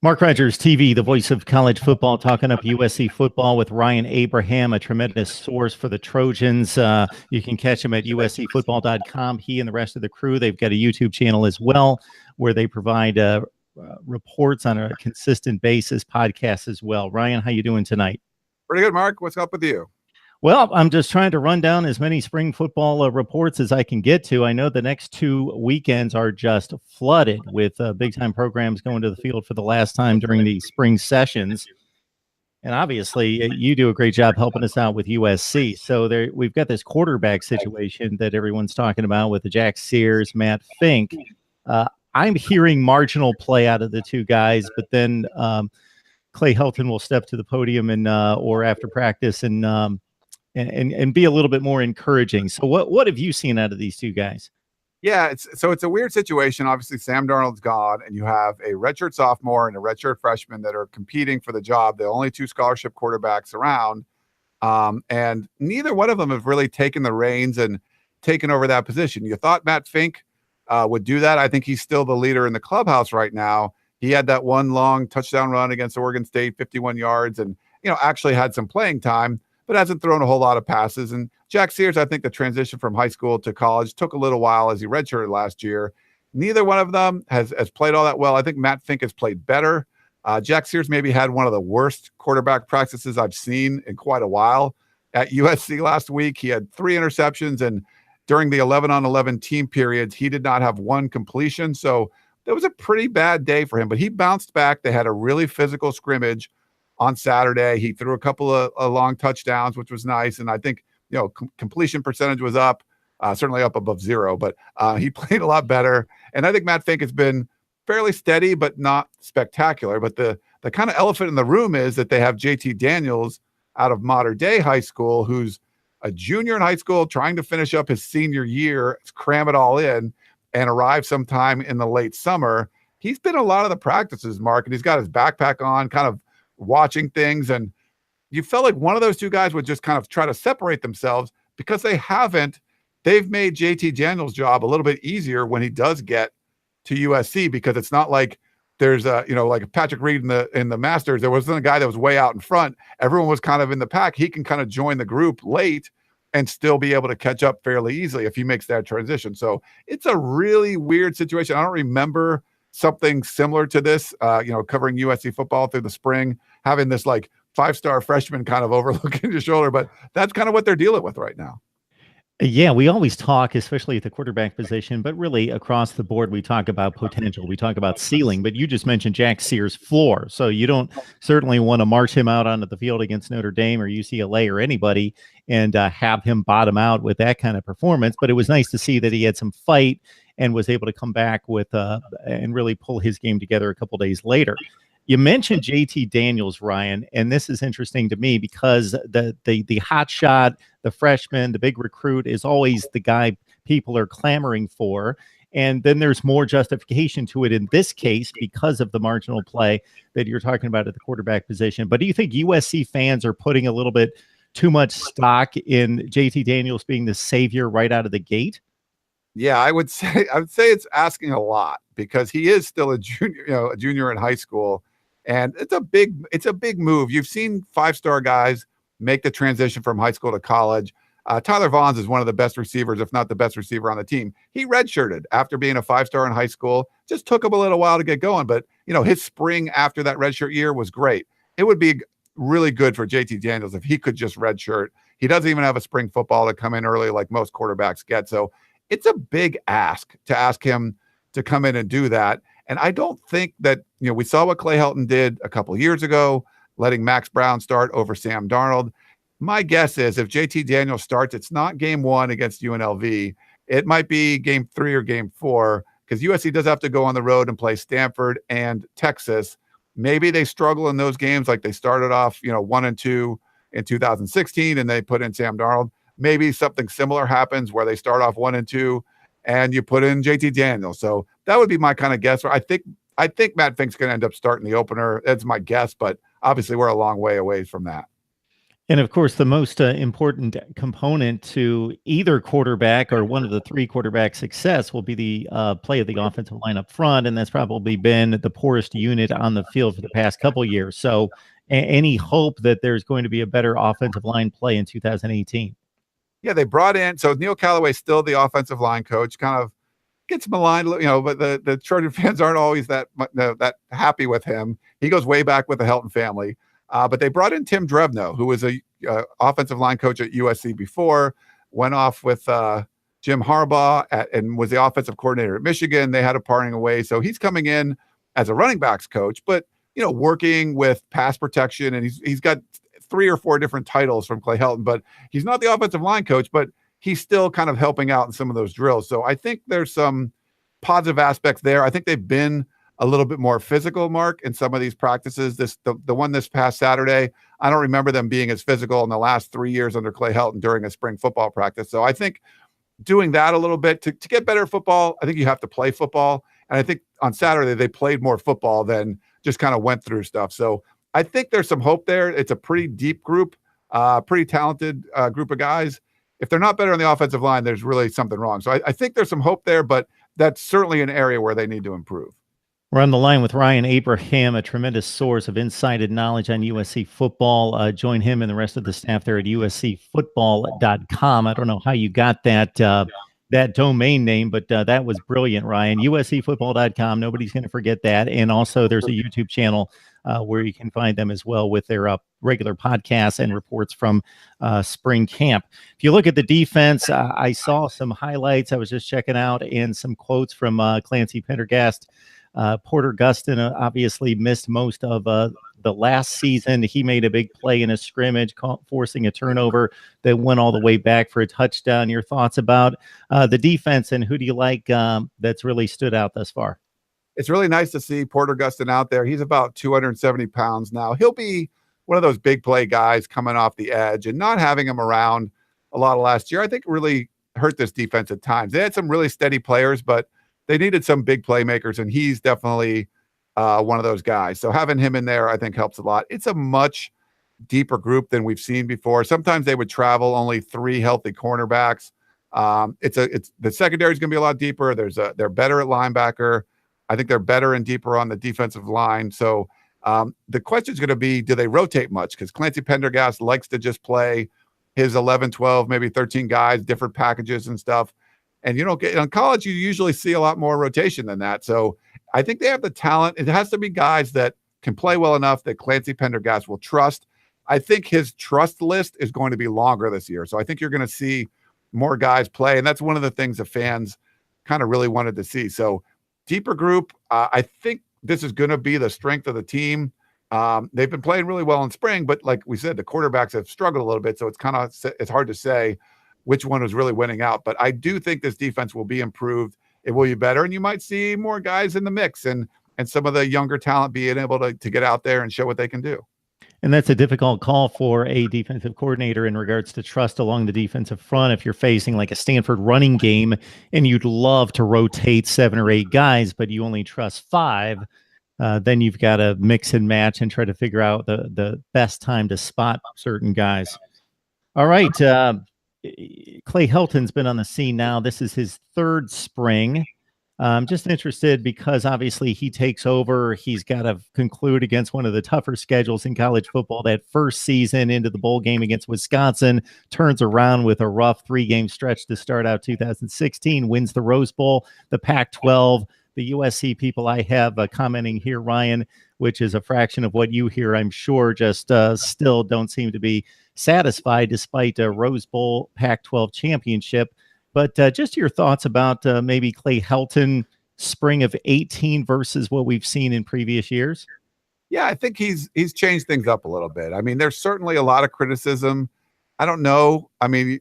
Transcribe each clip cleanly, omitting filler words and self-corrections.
Mark Rogers TV, the voice of college football, talking up USC football with Ryan Abraham, a tremendous source for the Trojans. You can catch him at uscfootball.com. He and the rest of the crew, they've got a YouTube channel as well where they provide reports on a consistent basis, podcasts as well. Ryan, how you doing tonight? Pretty good, Mark. What's up with you? Well, I'm just trying to run down as many spring football reports as I can get to. I know the next 2 weekends are just flooded with big-time programs going to the field for the last time during the spring sessions. And obviously, you do a great job helping us out with USC. So we've got this quarterback situation that everyone's talking about with the Jack Sears, Matt Fink. I'm hearing marginal play out of the two guys, but then Clay Helton will step to the podium and or after practice and be a little bit more encouraging. So what have you seen out of these two guys? Yeah, it's a weird situation. Obviously, Sam Darnold's gone, and you have a redshirt sophomore and a redshirt freshman that are competing for the job. The only two scholarship quarterbacks around, and neither one of them have really taken the reins and taken over that position. You thought Matt Fink would do that. I think he's still the leader in the clubhouse right now. He had that one long touchdown run against Oregon State, 51 yards, and actually had some playing time, but hasn't thrown a whole lot of passes. And Jack Sears, I think the transition from high school to college took a little while as he redshirted last year. Neither one of them has played all that well. I think Matt Fink has played better. Jack Sears maybe had one of the worst quarterback practices I've seen in quite a while. At USC last week, he had 3 interceptions, and during the 11-on-11 team periods, he did not have one completion. So that was a pretty bad day for him, but he bounced back. They had a really physical scrimmage on Saturday. He threw a couple of long touchdowns, which was nice. And I think, completion percentage was up, certainly up above 0, but he played a lot better. And I think Matt Fink has been fairly steady, but not spectacular. But the kind of elephant in the room is that they have JT Daniels out of Modern Day High School, who's a junior in high school, trying to finish up his senior year, cram it all in, and arrive sometime in the late summer. He's been a lot of the practices, Mark, and he's got his backpack on, kind of watching things, and you felt like one of those two guys would just kind of try to separate themselves because they haven't. They've made JT Daniels' job a little bit easier when he does get to USC, because it's not like there's like Patrick Reed in the Masters. There wasn't a guy that was way out in front. Everyone was kind of in the pack. He can kind of join the group late and still be able to catch up fairly easily if he makes that transition. So it's a really weird situation. I don't remember something similar to this, covering USC football through the spring, having this like 5-star freshman kind of overlooking your shoulder, but that's kind of what they're dealing with right now. Yeah, we always talk, especially at the quarterback position, but really across the board, we talk about potential. We talk about ceiling, but you just mentioned Jack Sears' floor. So you don't certainly want to march him out onto the field against Notre Dame or UCLA or anybody and have him bottom out with that kind of performance. But it was nice to see that he had some fight and was able to come back with and really pull his game together a couple days later. You mentioned JT Daniels, Ryan, and this is interesting to me because the hot shot, the freshman, the big recruit is always the guy people are clamoring for. And then there's more justification to it in this case because of the marginal play that you're talking about at the quarterback position. But do you think USC fans are putting a little bit too much stock in JT Daniels being the savior right out of the gate? Yeah, I would say it's asking a lot, because he is still a junior in high school. And it's a big move. You've seen 5-star guys make the transition from high school to college. Tyler Vaughns is one of the best receivers, if not the best receiver on the team. He redshirted after being a 5-star in high school. Just took him a little while to get going, but his spring after that redshirt year was great. It would be really good for JT Daniels if he could just redshirt. He doesn't even have a spring football to come in early like most quarterbacks get. So it's a big ask to ask him to come in and do that. And I don't think that, we saw what Clay Helton did a couple of years ago, letting Max Brown start over Sam Darnold. My guess is if JT Daniels starts, it's not game 1 against UNLV. It might be game 3 or game 4, because USC does have to go on the road and play Stanford and Texas. Maybe they struggle in those games, like they started off, 1-2 in 2016, and they put in Sam Darnold. Maybe something similar happens where they start off 1-2 and you put in JT Daniels. So that would be my kind of guess. I think Matt Fink's going to end up starting the opener. That's my guess, but obviously we're a long way away from that. And of course, the most important component to either quarterback or one of the three quarterback success will be the play of the offensive line up front. And that's probably been the poorest unit on the field for the past couple of years. So, any hope that there's going to be a better offensive line play in 2018? Yeah, they brought in, so Neil Callaway's still the offensive line coach, kind of gets maligned, but the Trojan fans aren't always that happy with him. He goes way back with the Helton family. But they brought in Tim Drevno, who was a offensive line coach at USC before, went off with Jim Harbaugh and was the offensive coordinator at Michigan. They had a parting away. So he's coming in as a running backs coach, but working with pass protection, and he's got 3 or 4 different titles from Clay Helton, but he's not the offensive line coach, but he's still kind of helping out in some of those drills. So I think there's some positive aspects there. I think they've been a little bit more physical, Mark, in some of these practices. The one this past Saturday, I don't remember them being as physical in the last 3 years under Clay Helton during a spring football practice. So I think doing that a little bit to get better at football, I think you have to play football. And I think on Saturday they played more football than just kind of went through stuff. So I think there's some hope there. It's a pretty deep group, pretty talented group of guys. If they're not better on the offensive line, there's really something wrong. So I think there's some hope there, but that's certainly an area where they need to improve. We're on the line with Ryan Abraham, a tremendous source of insider knowledge on USC football. Join him and the rest of the staff there at uscfootball.com. I don't know how you got that domain name, but that was brilliant, Ryan. uscfootball.com. Nobody's going to forget that. And also there's a YouTube channel where you can find them as well with their regular podcasts and reports from spring camp. If you look at the defense, I saw some highlights I was just checking out and some quotes from Clancy Pendergast. Porter Gustin obviously missed most of the last season. He made a big play in a scrimmage, forcing a turnover that went all the way back for a touchdown. Your thoughts about the defense, and who do you like that's really stood out thus far? It's really nice to see Porter Gustin out there. He's about 270 pounds now. He'll be one of those big play guys coming off the edge, and not having him around a lot of last year, I think really hurt this defense at times. They had some really steady players, but they needed some big playmakers, and he's definitely one of those guys. So having him in there, I think, helps a lot. It's a much deeper group than we've seen before. Sometimes they would travel only 3 healthy cornerbacks. It's the secondary is going to be a lot deeper. They're better at linebacker. I think they're better and deeper on the defensive line. So the question is going to be, do they rotate much? Because Clancy Pendergast likes to just play his 11, 12, maybe 13 guys, different packages and stuff. And in college, you usually see a lot more rotation than that. So I think they have the talent. It has to be guys that can play well enough that Clancy Pendergast will trust. I think his trust list is going to be longer this year. So I think you're going to see more guys play. And that's one of the things the fans kind of really wanted to see. So deeper group, I think this is going to be the strength of the team. They've been playing really well in spring, but like we said, the quarterbacks have struggled a little bit. So it's hard to say which one was really winning out. But I do think this defense will be improved. It will be better. And you might see more guys in the mix and some of the younger talent being able to get out there and show what they can do. And that's a difficult call for a defensive coordinator in regards to trust along the defensive front. If you're facing like a Stanford running game and you'd love to rotate 7 or 8 guys, but you only trust 5, then you've got to mix and match and try to figure out the best time to spot certain guys. All right. Clay Helton's been on the scene now. This is his 3rd spring. I'm just interested because obviously he takes over. He's got to conclude against one of the tougher schedules in college football. That first season into the bowl game against Wisconsin, turns around with a rough 3-game stretch to start out 2016, wins the Rose Bowl, the Pac-12. The USC people I have commenting here, Ryan, which is a fraction of what you hear, I'm sure, just still don't seem to be satisfied despite a Rose Bowl Pac-12 championship. But just your thoughts about maybe Clay Helton spring of 18 versus what we've seen in previous years. Yeah, I think he's changed things up a little bit. I mean, there's certainly a lot of criticism. I don't know. I mean,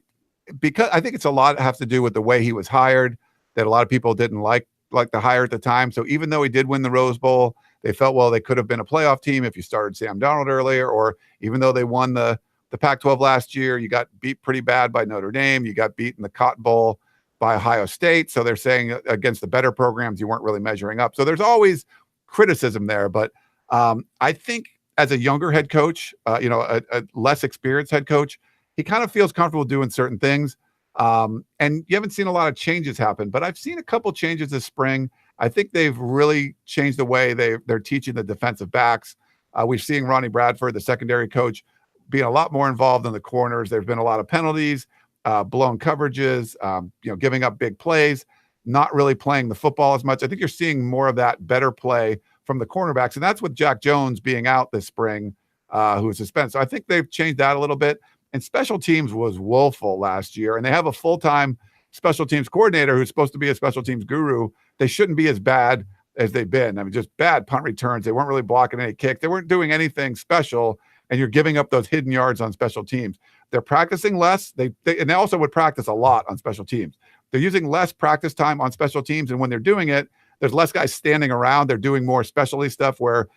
because I think it's a lot has to do with the way he was hired, that a lot of people didn't like the hire at the time. So even though he did win the Rose Bowl, they felt, well, they could have been a playoff team if you started Sam Darnold earlier, or even though they won the Pac-12 last year, you got beat pretty bad by Notre Dame. You got beat in the Cotton Bowl by Ohio State. So they're saying against the better programs, you weren't really measuring up. So there's always criticism there. But I think as a younger head coach, a less experienced head coach, he kind of feels comfortable doing certain things. And you haven't seen a lot of changes happen, but I've seen a couple changes this spring. I think they've really changed the way they're teaching the defensive backs. We've seen Ronnie Bradford, the secondary coach, being a lot more involved in the corners. There's been a lot of penalties, blown coverages, giving up big plays, not really playing the football as much. I think you're seeing more of that better play from the cornerbacks, and that's with Jack Jones being out this spring, who was suspended. So I think they've changed that a little bit. And special teams was woeful last year, and they have a full-time special teams coordinator who's supposed to be a special teams guru. They shouldn't be as bad as they've been. I mean, just bad punt returns. They weren't really blocking any kicks. They weren't doing anything special, and you're giving up those hidden yards on special teams. They're practicing less. And they also would practice a lot on special teams. They're using less practice time on special teams, and when they're doing it, there's less guys standing around. They're doing more specialty stuff where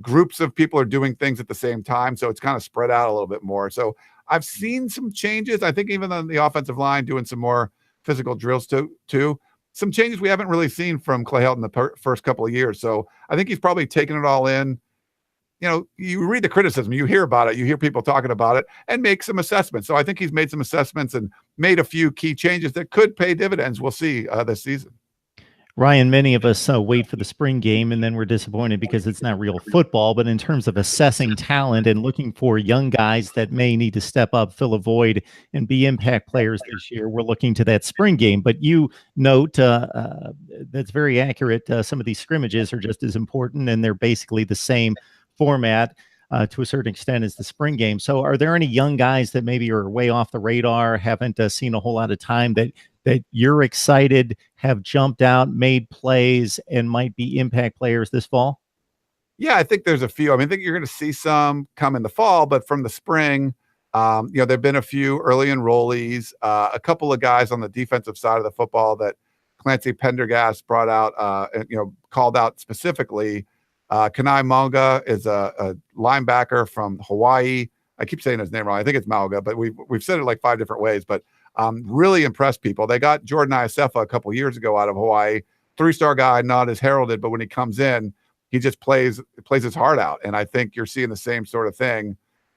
groups of people are doing things at the same time, so it's kind of spread out a little bit more. So I've seen some changes. I think even on the offensive line, doing some more physical drills too. Some changes we haven't really seen from Clay Helton the first couple of years. So I think he's probably taken it all in. You read the criticism, you hear about it, you hear people talking about it, and make some assessments. So I think he's made some assessments and made a few key changes that could pay dividends. We'll see this season. Ryan, many of us wait for the spring game, and then we're disappointed because it's not real football. But in terms of assessing talent and looking for young guys that may need to step up, fill a void, and be impact players this year, we're looking to that spring game. But you note that's very accurate. Some of these scrimmages are just as important, and they're basically the same format to a certain extent as the spring game. So are there any young guys that maybe are way off the radar, haven't seen a whole lot of time, that you're excited, have jumped out, made plays, and might be impact players this fall? Yeah, I think there's a few. I think you're going to see some come in the fall, but from the spring, there've been a few early enrollees, a couple of guys on the defensive side of the football that Clancy Pendergast brought out, called out specifically. Kanai Mauga is a linebacker from Hawaii. I keep saying his name wrong. I think it's Mauga, but we've said it like 5 different ways. But really impressed people. They got Jordan Iosefa a couple years ago out of Hawaii, 3-star guy, not as heralded, but when he comes in, he just plays his heart out. And I think you're seeing the same sort of thing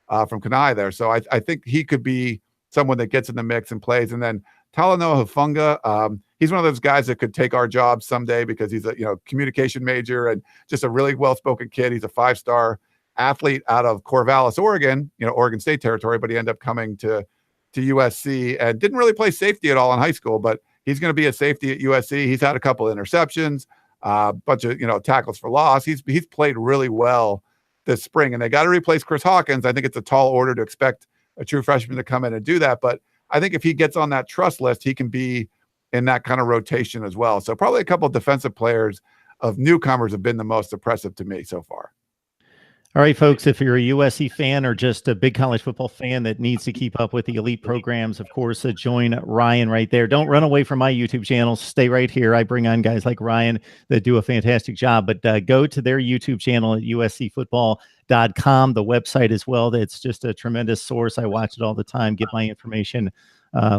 from Kanai there. So I think he could be someone that gets in the mix and plays. And then Talanoa Hufunga, he's one of those guys that could take our job someday because he's a communication major and just a really well-spoken kid. He's a 5-star athlete out of Corvallis, Oregon, Oregon State territory, but he ended up coming to USC and didn't really play safety at all in high school, but he's going to be a safety at USC. He's had a couple of interceptions, a bunch of tackles for loss. He's played really well this spring, and they got to replace Chris Hawkins. I think it's a tall order to expect a true freshman to come in and do that, but I think if he gets on that trust list, he can be in that kind of rotation as well. So probably a couple of defensive players of newcomers have been the most impressive to me so far. All right, folks, if you're a USC fan or just a big college football fan that needs to keep up with the elite programs, of course, join Ryan right there. Don't run away from my YouTube channel. Stay right here. I bring on guys like Ryan that do a fantastic job, but go to their YouTube channel at uscfootball.com, the website as well. It's just a tremendous source. I watch it all the time, get my information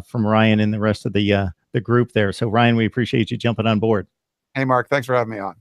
from Ryan and the rest of the group there. So, Ryan, we appreciate you jumping on board. Hey, Mark, thanks for having me on.